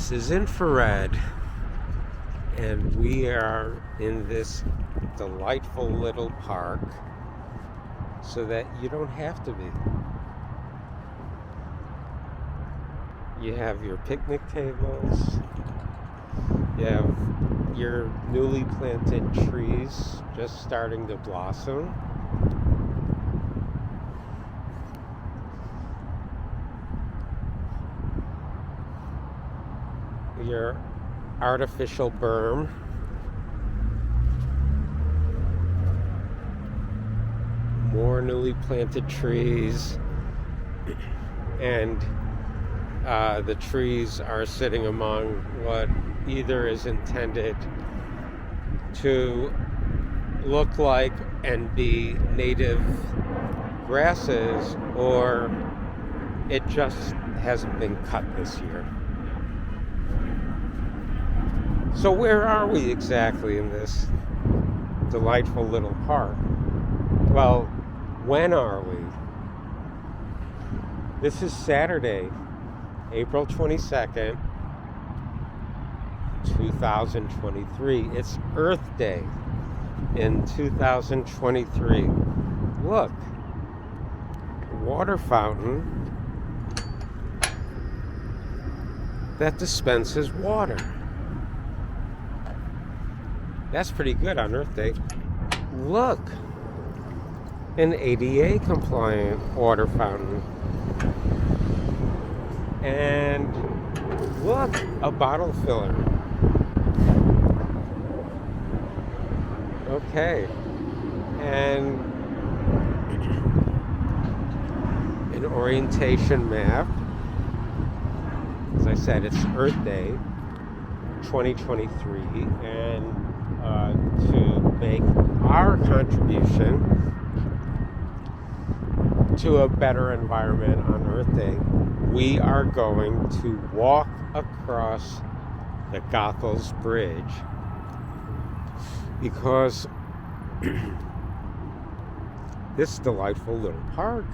This is infrared, and we are in this delightful little park so that you don't have to be. You have your picnic tables, you have your newly planted trees just starting to blossom. Your artificial berm. More newly planted trees. And the trees are sitting among what either is intended to look like and be native grasses, or it just hasn't been cut this year. So where are we exactly in this delightful little park? Well, when are we? This is Saturday, April 22nd, 2023. It's Earth Day in 2023. Look, water fountain that dispenses water. That's pretty good on Earth Day. Look, an ADA compliant water fountain. And look, a bottle filler. Okay. And an orientation map. As I said, it's Earth Day 2023, and to make our contribution to a better environment on Earth Day, we are going to walk across the Goethals Bridge, because this delightful little park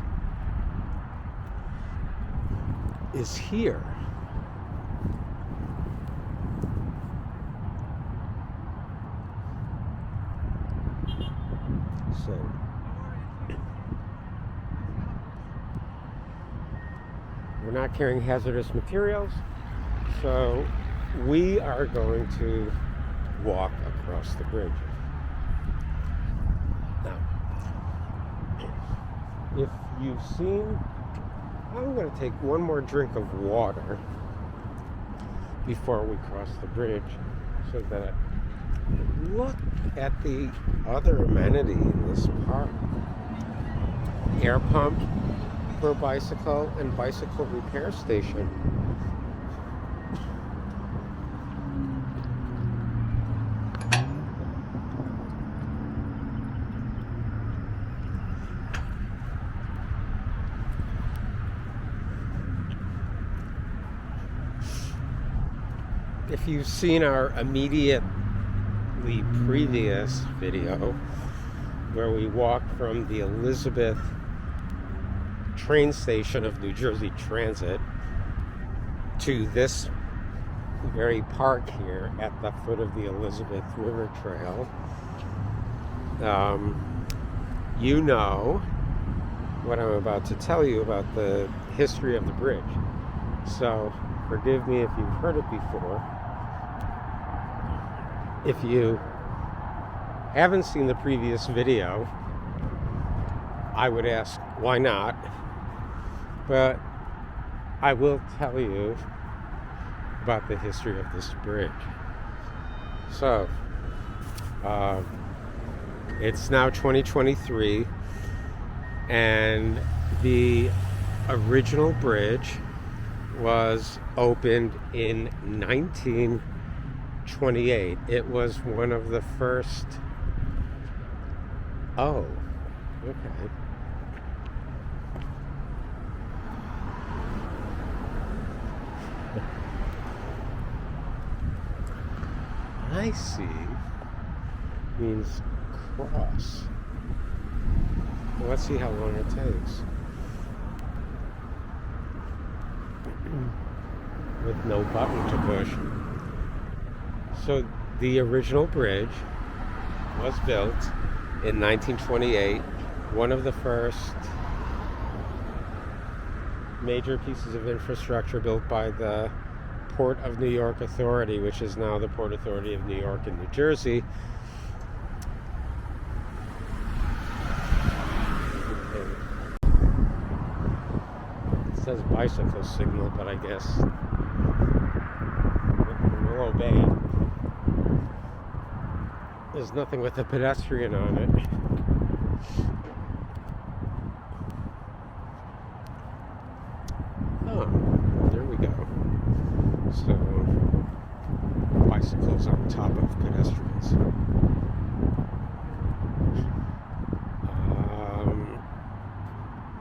is here. So we're not carrying hazardous materials, so we are going to walk across the bridge. Now, if you've seen, I'm going to take one more drink of water before we cross the bridge, so that look at the other amenity in this park. Air pump for a bicycle and bicycle repair station. If you've seen our immediately previous video where we walked from the Elizabeth train station of New Jersey Transit to this very park here at the foot of the Elizabeth River Trail, you know what I'm about to tell you about the history of the bridge. So forgive me if you've heard it before. If you haven't seen the previous video, I would ask, why not? But I will tell you about the history of this bridge. So, it's now 2023, and the original bridge was opened in 1928. It was one of the first... Oh, okay. I see. Means cross. Well, let's see how long it takes. with no button to push. So the original bridge was built in 1928, one of the first major pieces of infrastructure built by the Port of New York Authority, which is now the Port Authority of New York and New Jersey. It says bicycle signal, but I guess we'll obey it. There's nothing with a pedestrian on it. Oh, there we go. So, bicycles on top of pedestrians.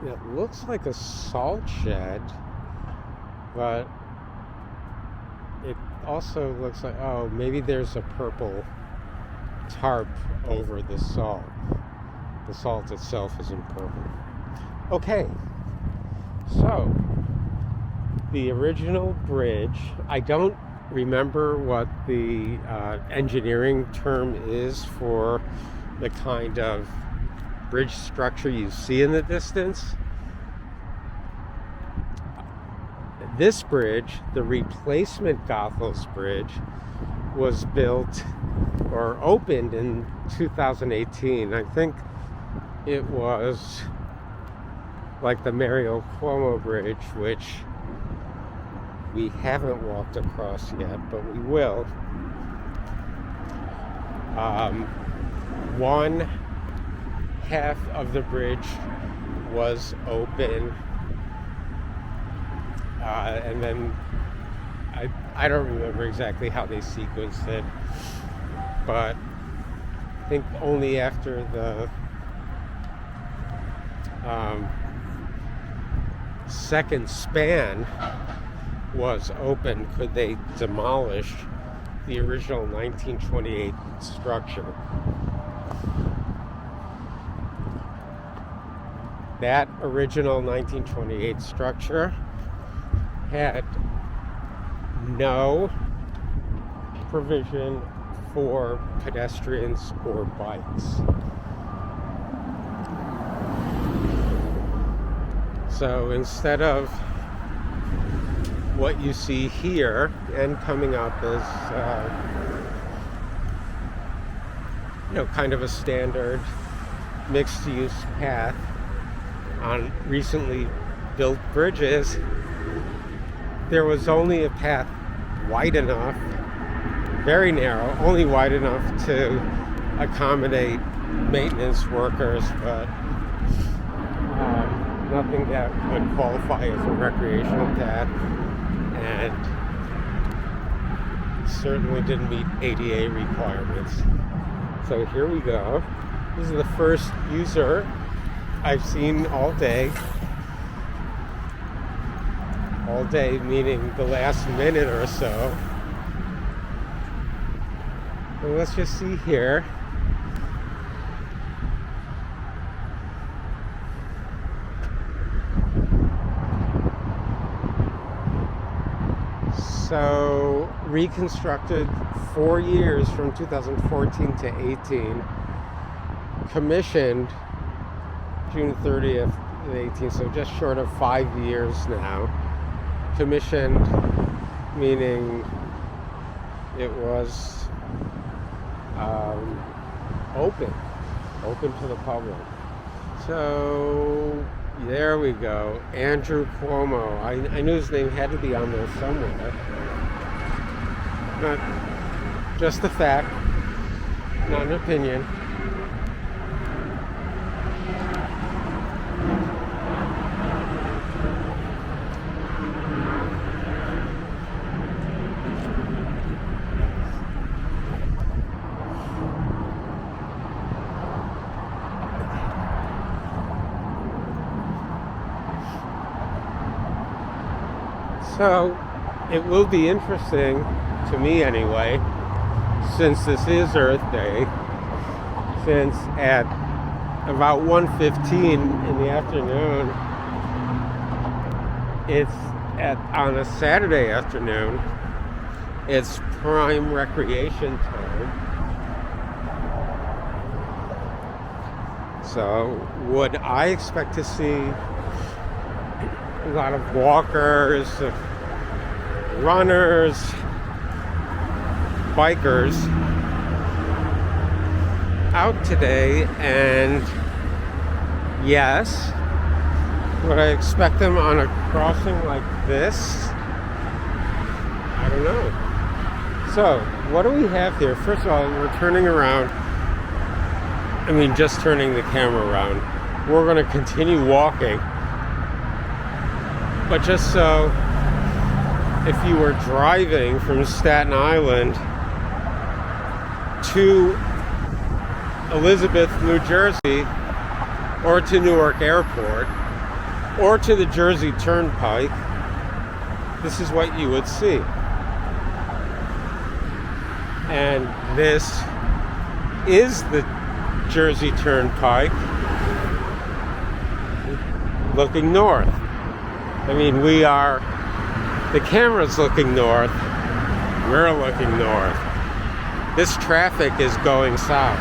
It looks like a salt shed, but it also looks like, oh, maybe there's a purple tarp over the salt. The salt itself isn't purple. Okay, so the original bridge, I don't remember what the engineering term is for the kind of bridge structure you see in the distance. This bridge, the replacement Goethals Bridge, was built or opened in 2018. I think it was like the Mario Cuomo Bridge, which we haven't walked across yet, but we will. One half of the bridge was open, and then I don't remember exactly how they sequenced it, but I think only after the second span was open could they demolish the original 1928 structure. That original 1928 structure had no provision for pedestrians or bikes. So instead of what you see here and coming up as kind of a standard mixed use path on recently built bridges, there was only a path wide enough, very narrow, only wide enough to accommodate maintenance workers, but nothing that would qualify as a recreational path, and certainly didn't meet ADA requirements. So here we go. This is the first user I've seen all day. All day meaning the last minute or so. And let's just see here. So reconstructed 4 years from 2014 to 18, commissioned June 30th, 18, so just short of 5 years now. Commissioned, meaning it was open to the public. So there we go, Andrew Cuomo. I knew his name had to be on there somewhere. Not just a fact, not an opinion. So it will be interesting, to me anyway, since this is Earth Day, since at about 1:15 in the afternoon, it's on a Saturday afternoon, it's prime recreation time. So would I expect to see a lot of walkers, runners, bikers out today? And yes. Would I expect them on a crossing like this? I don't know. So, what do we have here? First of all, we're turning around. I mean, just turning the camera around. We're going to continue walking. But just so, if you were driving from Staten Island to Elizabeth, New Jersey, or to Newark Airport, or to the Jersey Turnpike, this is what you would see. And this is the Jersey Turnpike looking north. I mean, the camera's looking north, we're looking north. This traffic is going south.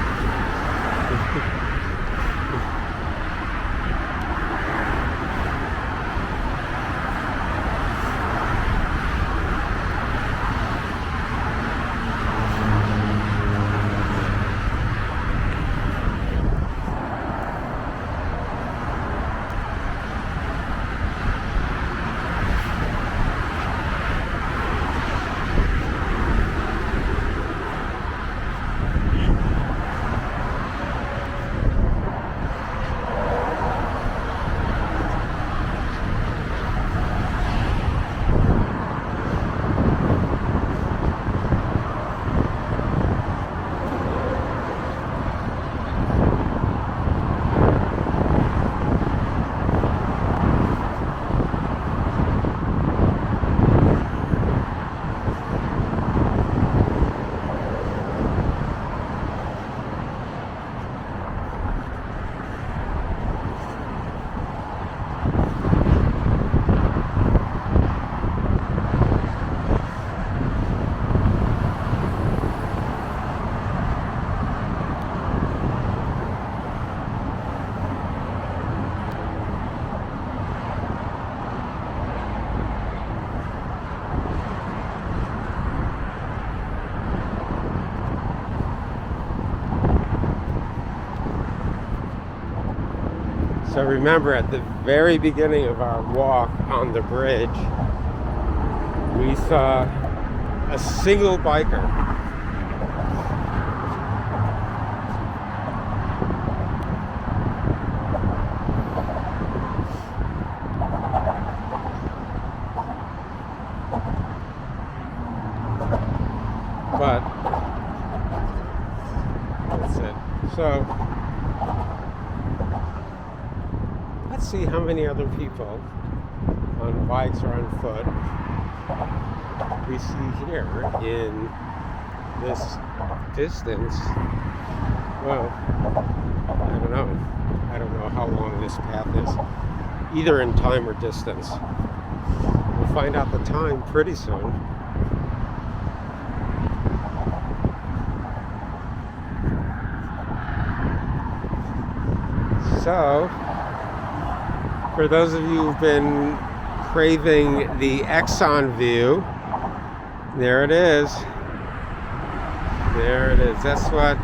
So remember, at the very beginning of our walk on the bridge, we saw a single biker. But that's it. So let's see how many other people on bikes or on foot we see here in this distance. Well, I don't know. I don't know how long this path is, either in time or distance. We'll find out the time pretty soon. So, for those of you who've been craving the Exxon view, there it is. There it is. That's what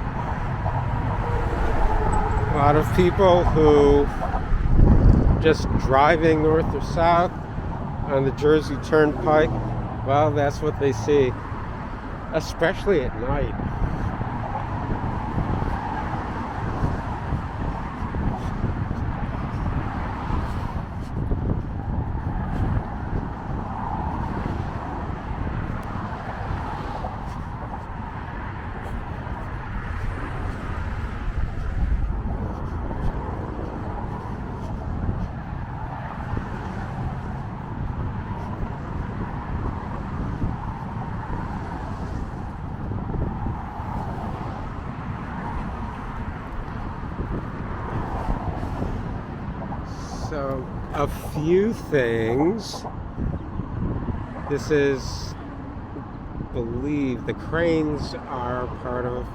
a lot of people who just driving north or south on the Jersey Turnpike, well, that's what they see, especially at night. So, a few things This is, I believe, the cranes are part of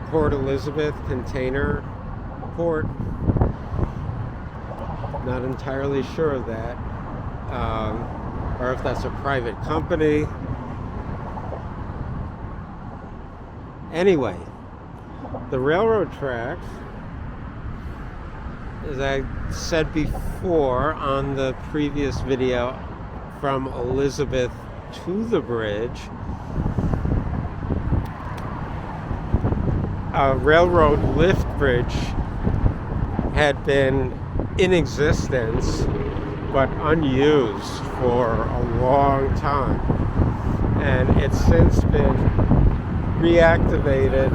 Port Elizabeth Container Port. Not entirely sure of that, or if that's a private company. Anyway, the railroad tracks, as I said before on the previous video, from Elizabeth to the bridge, a railroad lift bridge had been in existence but unused for a long time, and it's since been reactivated.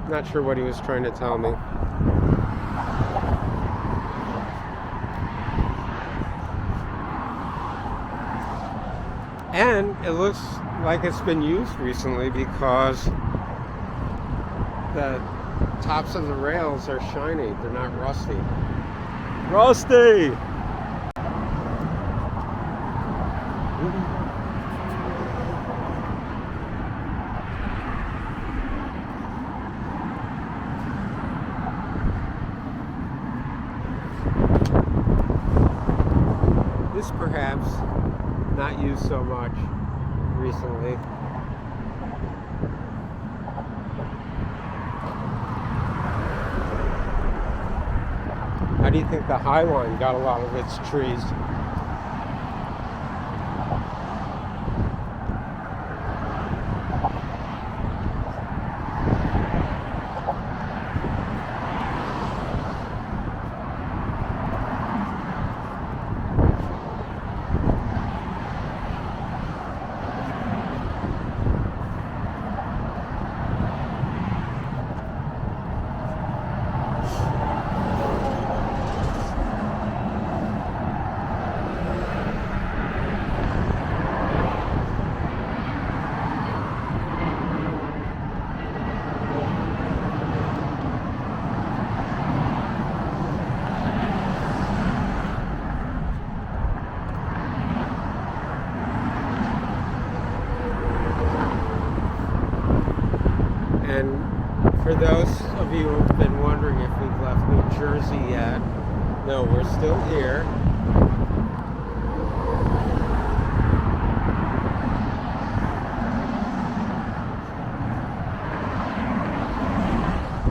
Not sure what he was trying to tell me. And it looks like it's been used recently because the tops of the rails are shiny. They're not rusty. Rusty! This perhaps not used so much recently. How do you think the High Line got a lot of its trees? And for those of you who've been wondering if we've left New Jersey yet, no, we're still here.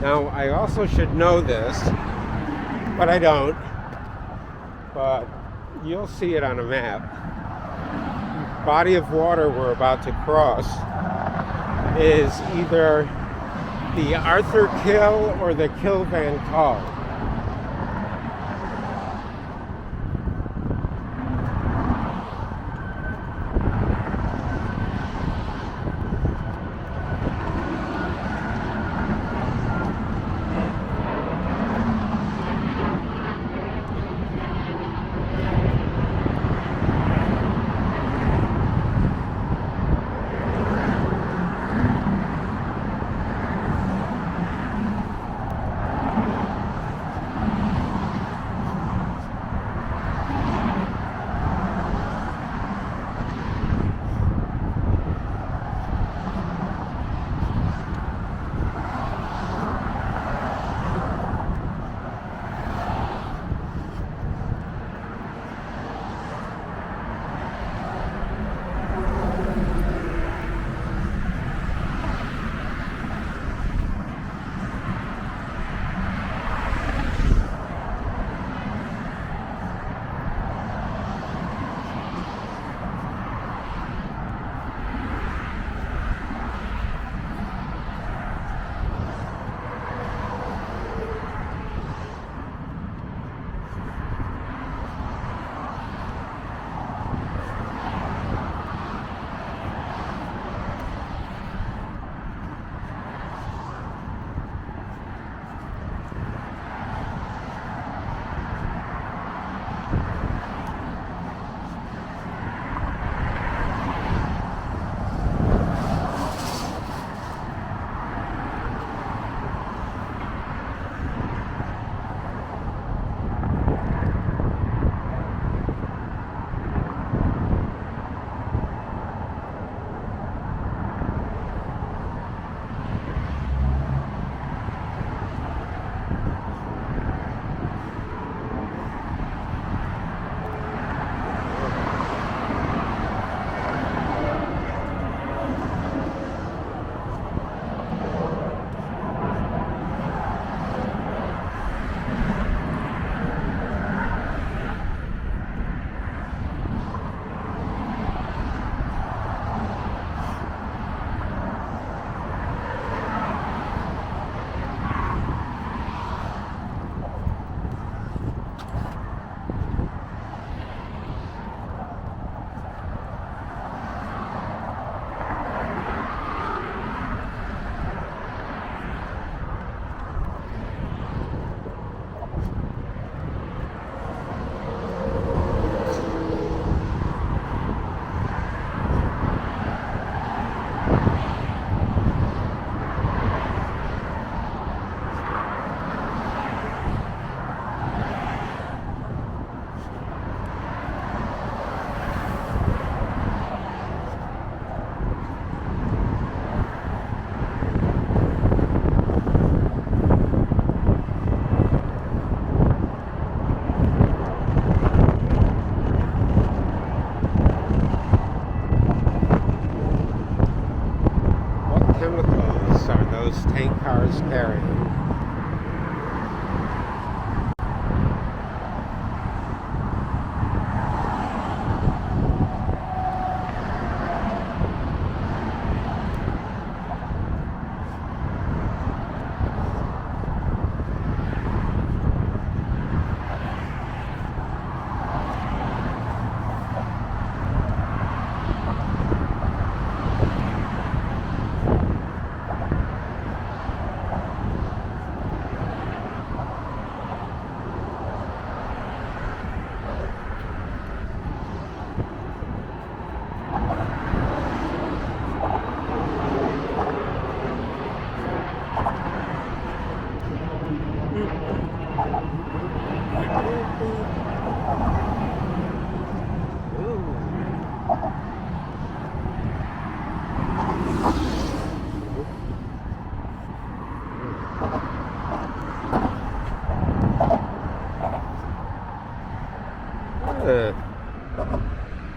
Now, I also should know this, but I don't. But you'll see it on a map. Body of water we're about to cross is either the Arthur Kill or the Kill Van Call. cars carrying.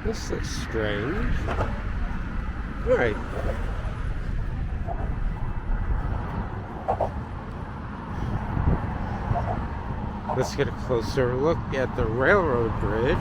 This looks strange. All right. Let's get a closer look at the railroad bridge.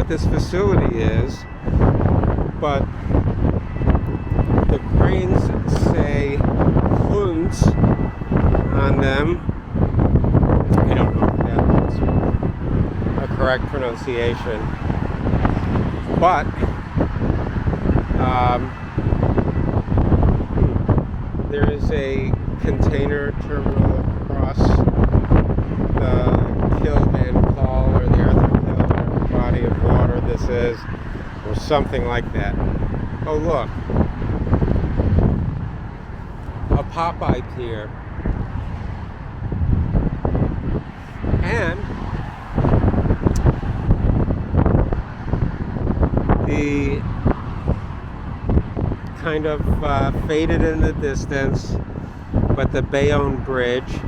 This facility is, but the cranes say "Hunds" on them. I don't know if that's a correct pronunciation, but there is a container terminal across the Kill and Call, or the Arthur Kill body of water this is, or something like that. Oh look, a Popeye pier, and the kind of faded in the distance, but the Bayonne Bridge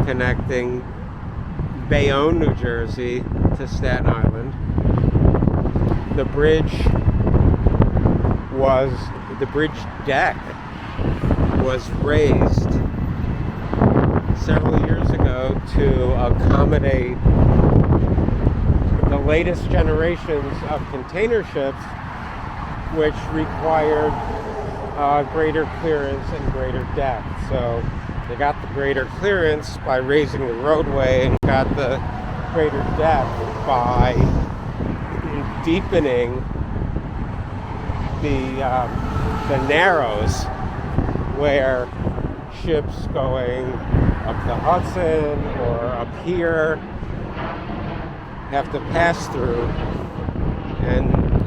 connecting Bayonne, New Jersey to Staten Island. The bridge deck was raised several years ago to accommodate the latest generations of container ships, which required greater clearance and greater depth. So they got the greater clearance by raising the roadway and got the greater depth by deepening the narrows where ships going up the Hudson or up here have to pass through.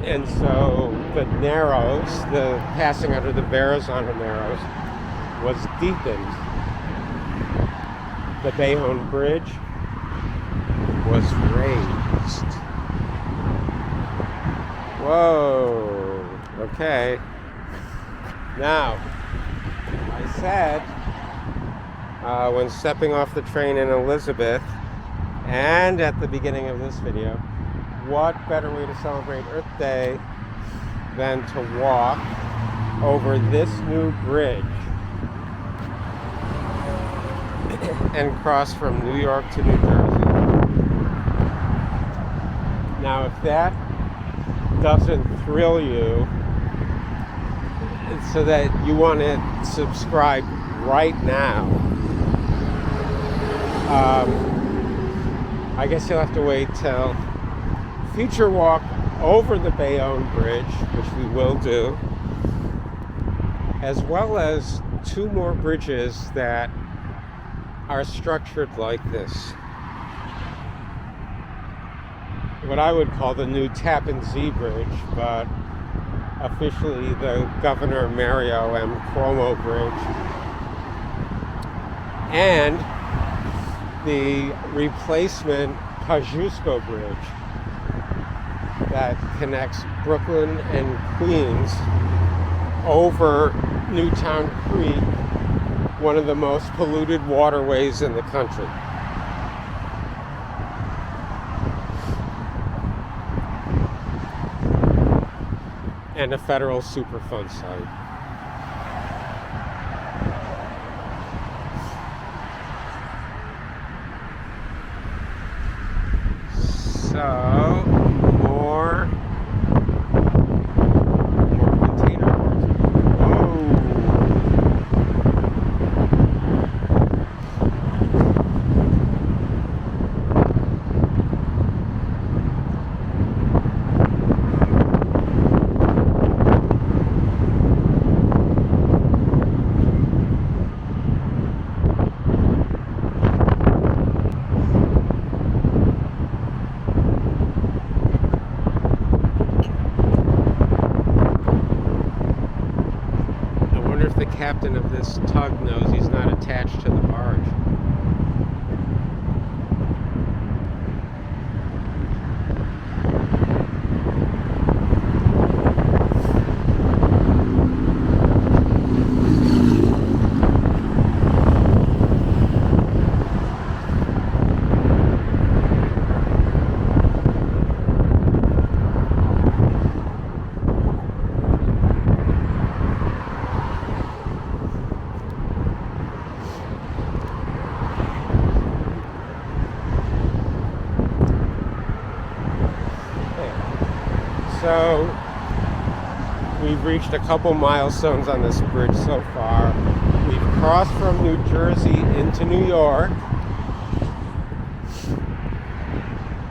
And so the narrows, the passing under the horizontal narrows, was deepened. The Bayonne Bridge was raised. Whoa, okay. Now, I said, when stepping off the train in Elizabeth, and at the beginning of this video, what better way to celebrate Earth Day than to walk over this new bridge and cross from New York to New Jersey. Now, if that doesn't thrill you, so that you want to subscribe right now, I guess you'll have to wait till future walk over the Bayonne Bridge, which we will do, as well as 2 more bridges that are structured like this. What I would call the new Tappan Zee Bridge, but officially the Governor Mario M. Cuomo Bridge, and the replacement Kosciuszko Bridge that connects Brooklyn and Queens over Newtown Creek, one of the most polluted waterways in the country. And a federal Superfund site. So, more container. Whoa. Captain of this tug knows he's not attached to the barge. So we've reached a couple milestones on this bridge so far. We've crossed from New Jersey into New York.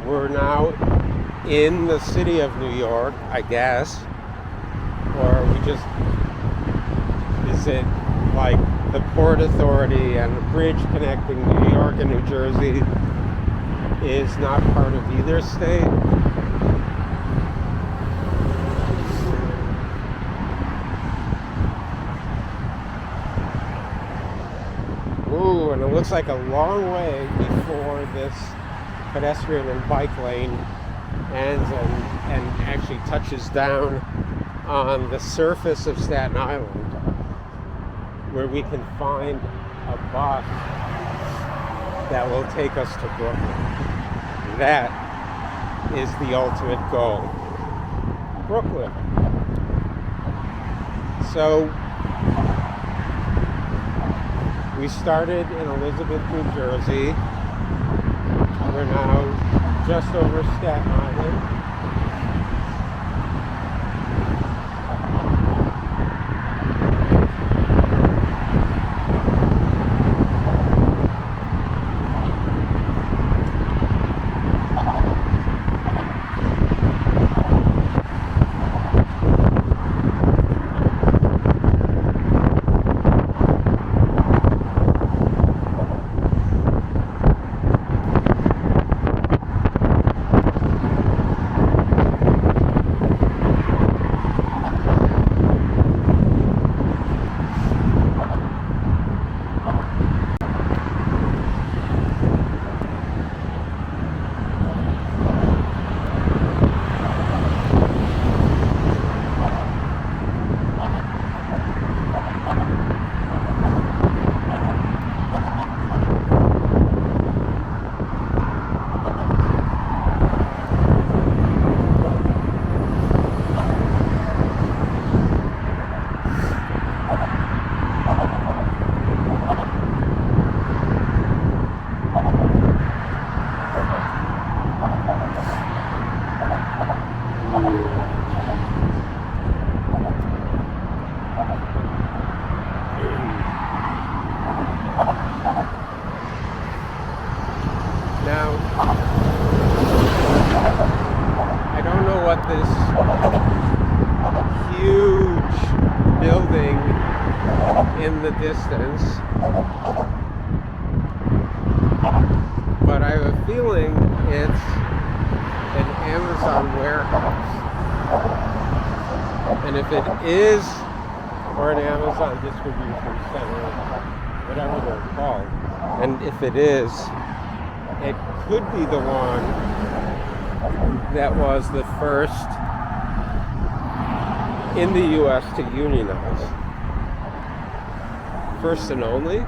We're now in the city of New York, I guess. Or we just, is it like the Port Authority and the bridge connecting New York and New Jersey is not part of either state? Ooh, and it looks like a long way before this pedestrian and bike lane ends and actually touches down on the surface of Staten Island, where we can find a bus that will take us to Brooklyn. That is the ultimate goal. Brooklyn. So we started in Elizabeth, New Jersey. We're now just over Staten Island. Now, I don't know what this huge building in the distance, but I have a feeling it's an Amazon warehouse. And if it is, or an Amazon distribution center, whatever they're called, and if it is, it could be the one that was the first in the U.S. to unionize. First and only.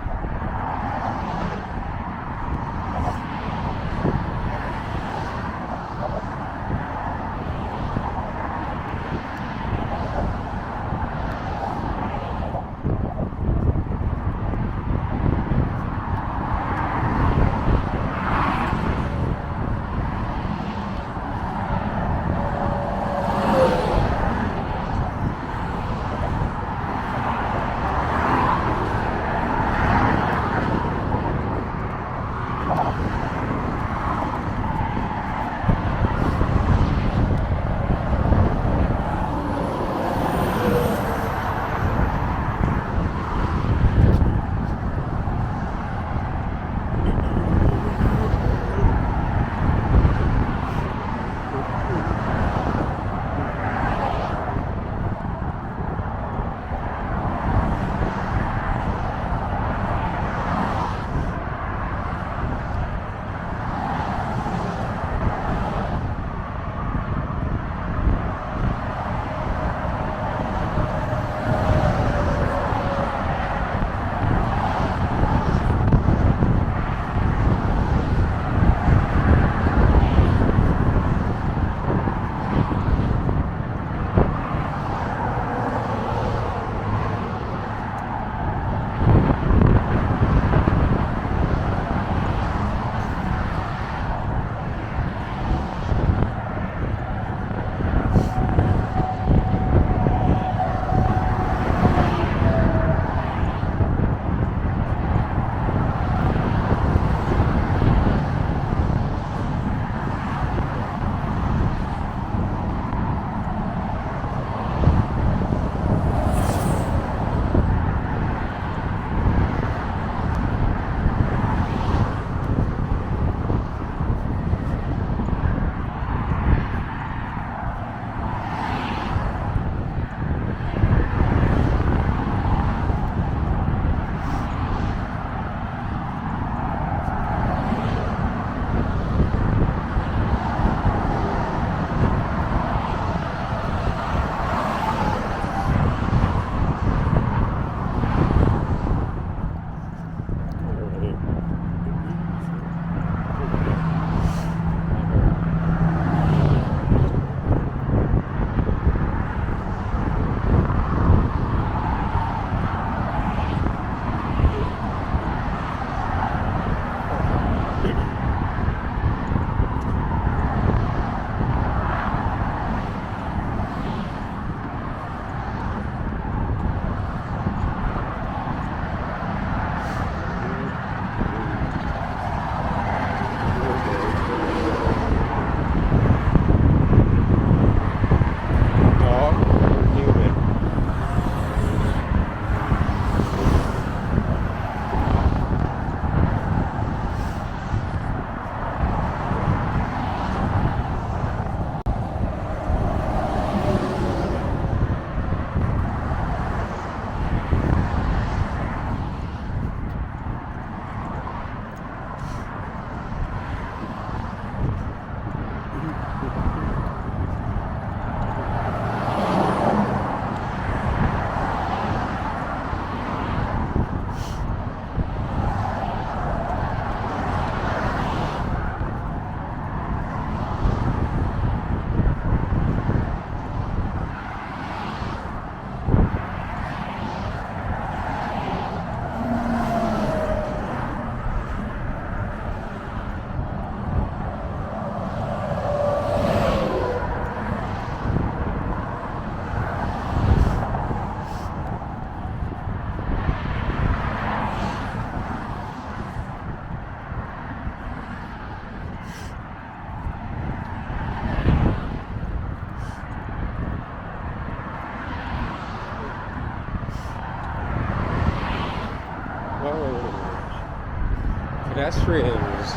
pedestrians.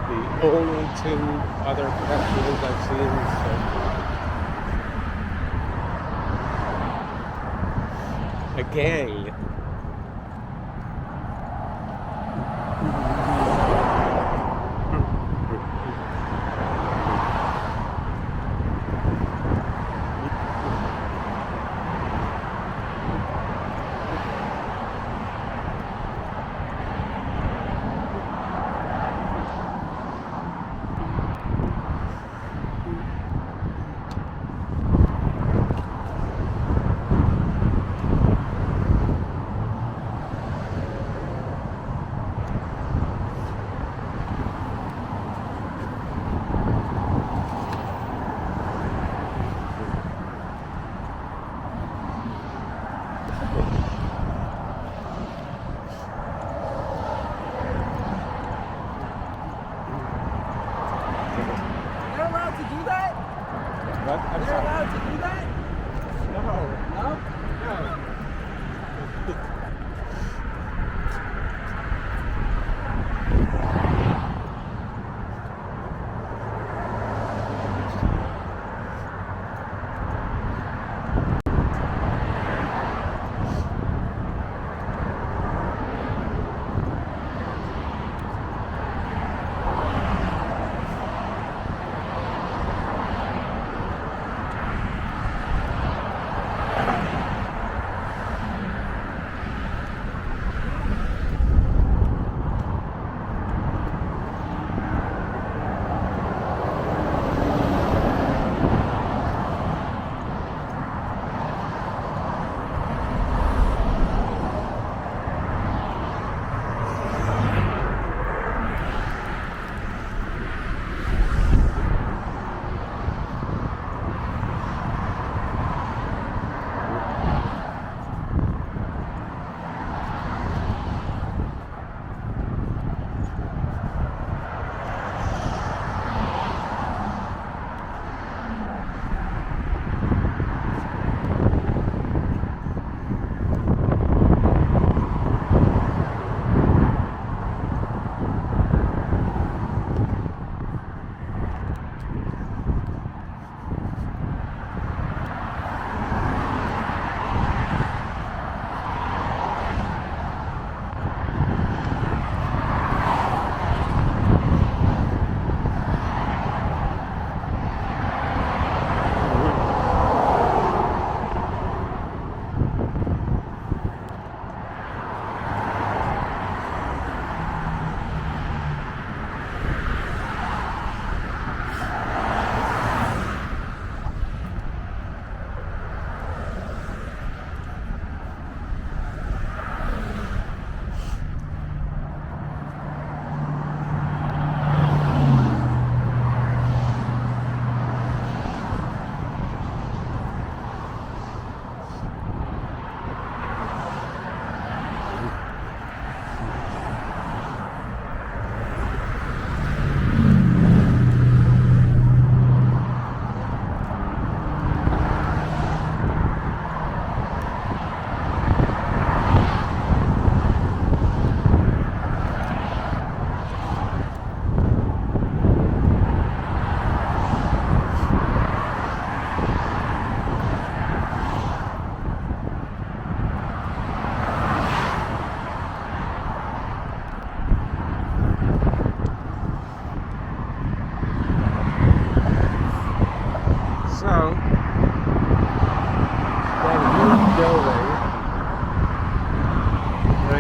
The only two other pedestrians I've seen. So. A gang. You're allowed to do that? No. No? No.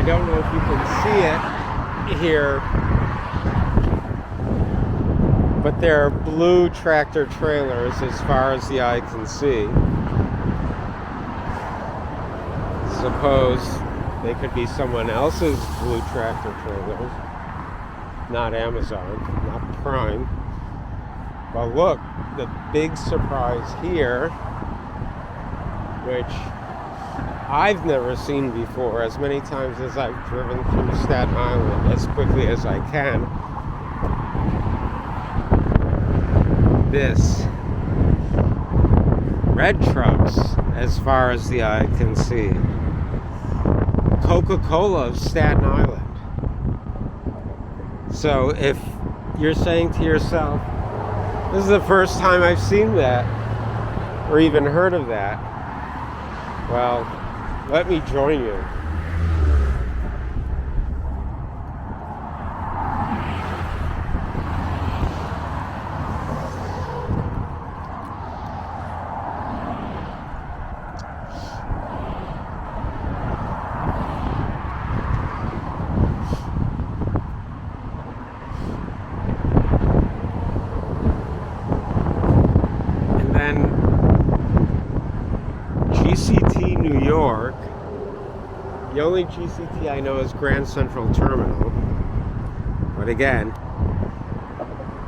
I don't know if you can see it here, but there are blue tractor trailers as far as the eye can see. Suppose they could be someone else's blue tractor trailers, not Amazon, not Prime. But look, the big surprise here, which I've never seen before, as many times as I've driven through Staten Island as quickly as I can. This red trucks as far as the eye can see. Coca-Cola of Staten Island. So if you're saying to yourself, this is the first time I've seen that or even heard of that, well, let me join you. GCT New York, the only GCT I know is Grand Central Terminal, but again,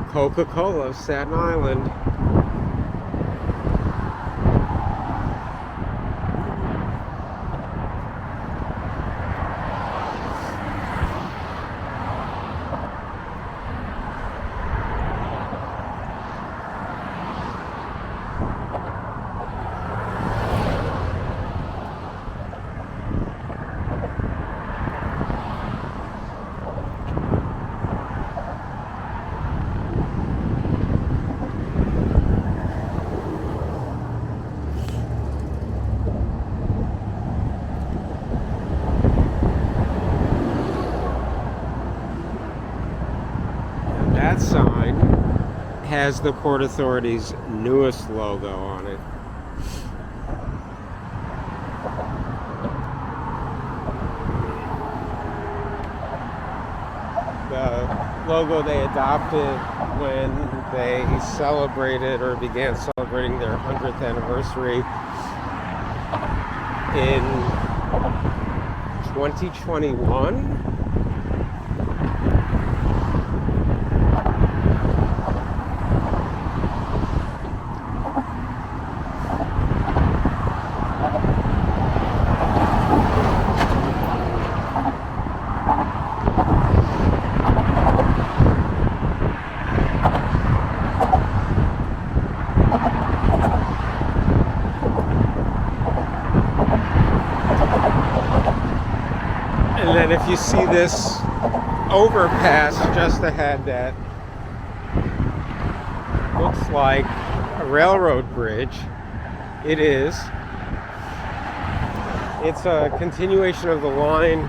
Coca-Cola of Staten Island. That sign has the Port Authority's newest logo on it. The logo they adopted when they celebrated or began celebrating their 100th anniversary in 2021. And then if you see this overpass just ahead that looks like a railroad bridge, it is. It's a continuation of the line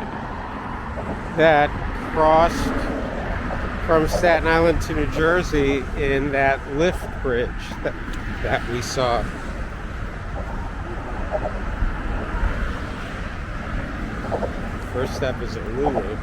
that crossed from Staten Island to New Jersey in that lift bridge that we saw. First step is at Lulu.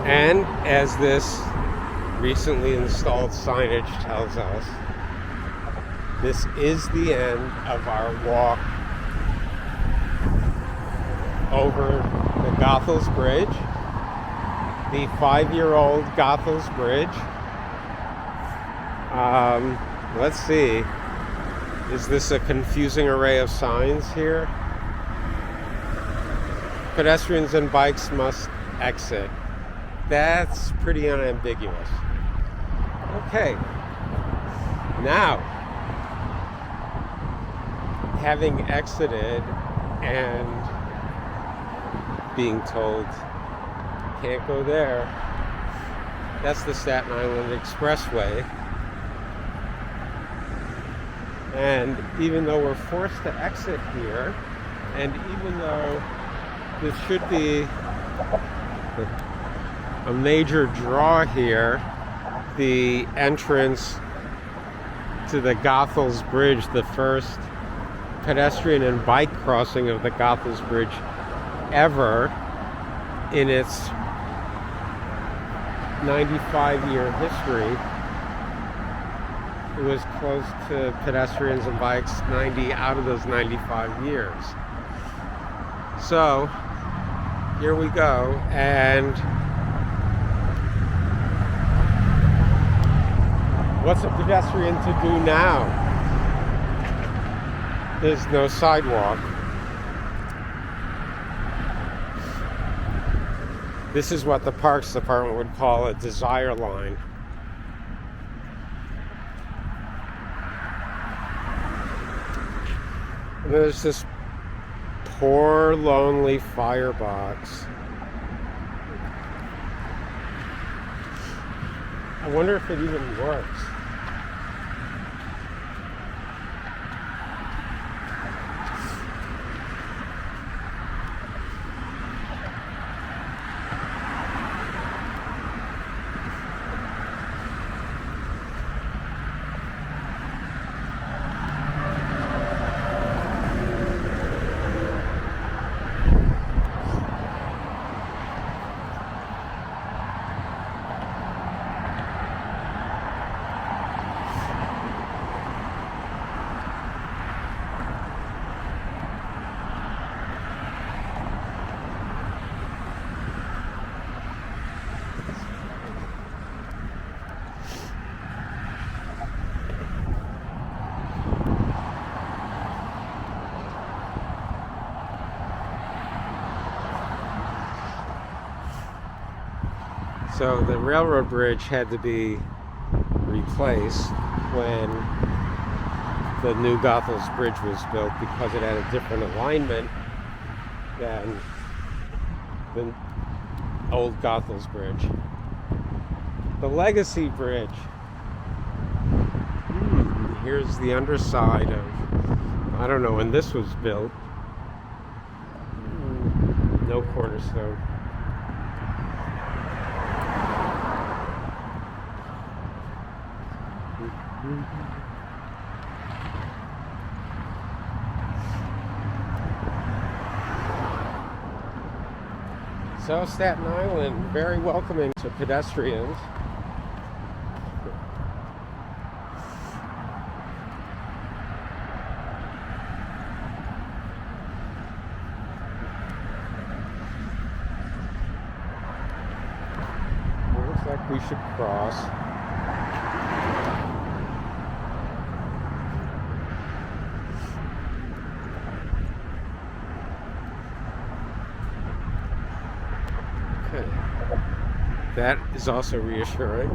And as this recently installed signage tells us, this is the end of our walk over the Goethals Bridge, the 5-year-old Goethals Bridge. Let's see, is this a confusing array of signs here? Pedestrians and bikes must exit. That's pretty unambiguous. Okay, now, having exited and being told can't go there, that's the Staten Island Expressway. And even though we're forced to exit here, and even though this should be a major draw here, the entrance to the Goethals Bridge, the first pedestrian and bike crossing of the Goethals Bridge ever in its 95-year history. It was closed to pedestrians and bikes 90 out of those 95 years. So here we go. And what's a pedestrian to do now? There's no sidewalk. This is what the Parks Department would call a desire line. And there's this poor, lonely firebox. I wonder if it even works. So the railroad bridge had to be replaced when the new Goethals Bridge was built because it had a different alignment than the old Goethals Bridge. The Legacy Bridge. Here's the underside of, I don't know when this was built. No cornerstone. So Staten Island, very welcoming to pedestrians. Looks like we should cross. That is also reassuring.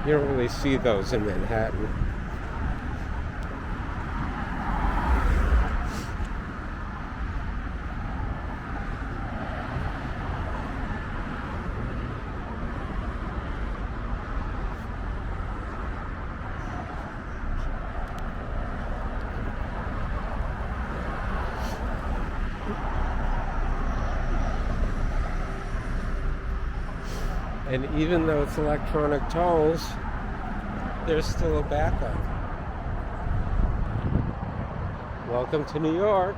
You don't really see those in Manhattan. And even though it's electronic tolls, there's still a backup. Welcome to New York.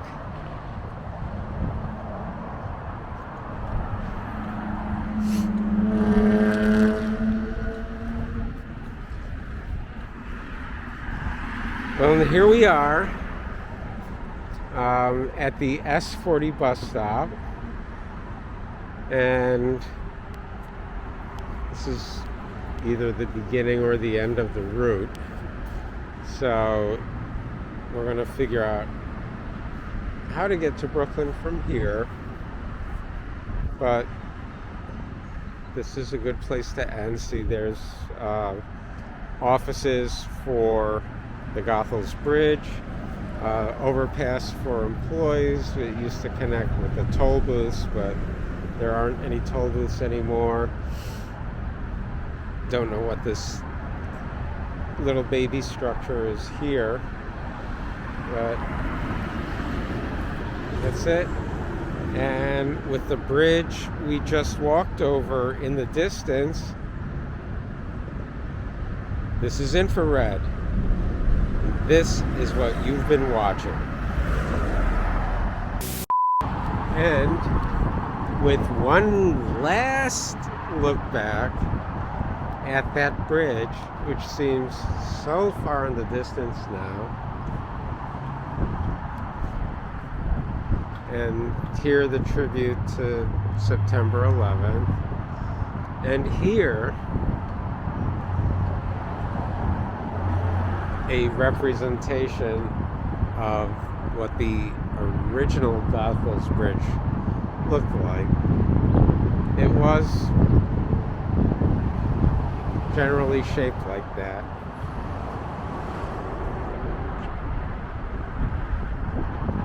Well, here we are at the S40 bus stop, and this is either the beginning or the end of the route. So we're going to figure out how to get to Brooklyn from here. But this is a good place to end. See, there's offices for the Goethals Bridge, overpass for employees. It used to connect with the toll booths, but there aren't any toll booths anymore. Don't know what this little baby structure is here, but that's it. And with the bridge we just walked over in the distance, this is infrared. This is what you've been watching. And with one last look back at that bridge, which seems so far in the distance now, and hear the tribute to September 11th, and here a representation of what the original Goethals Bridge looked like. It was generally shaped like that.